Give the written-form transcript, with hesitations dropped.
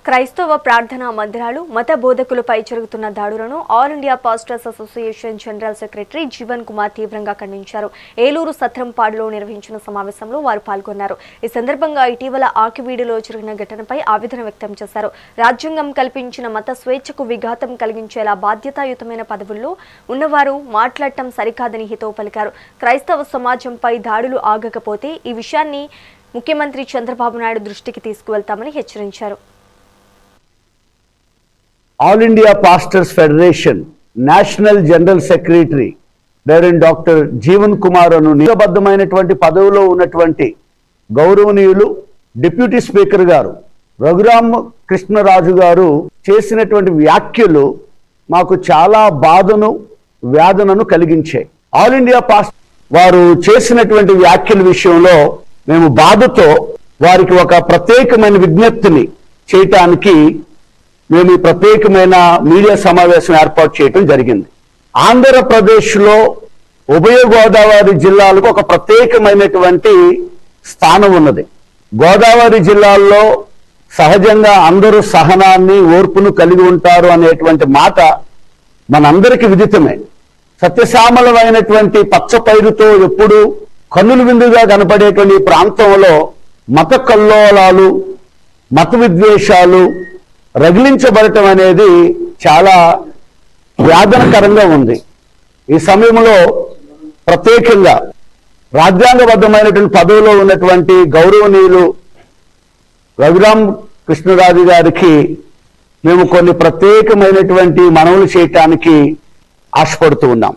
క్రైస్తవ ప్రార్థనా మందిరాలు మత బోధకులపై జరుగుతున్న దాడులను all India pastors association general secretary Jeevan Kumar తీవ్రంగా ఖండించారు. ఏలూరు సత్రంపాడులో నిర్వహించిన సమావేశంలో వారు పాల్గొన్నారు. ఈ సందర్భంగా ఇటీవల ఆకివీడులో జరిగిన ఘటనపై ఆవేదన వ్యక్తం చేశారు. రాజ్యాంగం కల్పించిన మత స్వేచ్ఛకు విఘాతం కలిగించేలా బాధ్యతాయుతమైన పదవుల్లో ఉన్నవారు మాట్లాడటం సరికాదని హితవు పలికారు. క్రైస్తవ సమాజంపై దాడులు ఆగకపోతే ఈ విషయాన్ని ముఖ్యమంత్రి చంద్రబాబు నాయుడు దృష్టికి తీసుకువెళ్తామని హెచ్చరించారు. All India pastors federation national general secretary reverend doctor Jeevan Kumar అను నియమబద్ధమైనటువంటి పదవిలో ఉన్నటువంటి గౌరవనీయులు డిప్యూటీ స్పీకర్ గారు రఘురామ కృష్ణరాజు గారు చేసినటువంటి వ్యాఖ్యలు మాకు చాలా బాధను వేదనను కలిగించాయి. ఆల్ ఇండియా పాస్టర్ వారు చేసినటువంటి వ్యాఖ్యల విషయంలో మేము బాధతో వారికి ఒక ప్రత్యేకమైన విజ్ఞప్తిని చేయటానికి మేము ఈ ప్రత్యేకమైన మీడియా సమావేశం ఏర్పాటు చేయడం జరిగింది. ఆంధ్రప్రదేశ్లో ఉభయ గోదావరి జిల్లాలకు ఒక ప్రత్యేకమైనటువంటి స్థానం ఉన్నది. గోదావరి జిల్లాల్లో సహజంగా అందరూ సహనాన్ని ఓర్పును కలిగి ఉంటారు అనేటువంటి మాట మనందరికీ విదితమే. సత్యశ్యామలమైనటువంటి పచ్చ పైరుతో ఎప్పుడు కన్నుల విందుగా కనపడేటువంటి ప్రాంతంలో మత కల్లోలాలు మత విద్వేషాలు రగిలించబడటం అనేది చాలా వేదనకరంగా ఉంది. ఈ సమయంలో ప్రత్యేకంగా రాజ్యాంగబద్ధమైనటువంటి పదవిలో ఉన్నటువంటి గౌరవనీయులు రఘురామ కృష్ణరాజు గారికి మేము కొన్ని ప్రత్యేకమైనటువంటి మనవులు చేయటానికి ఆశపడుతూ ఉన్నాం.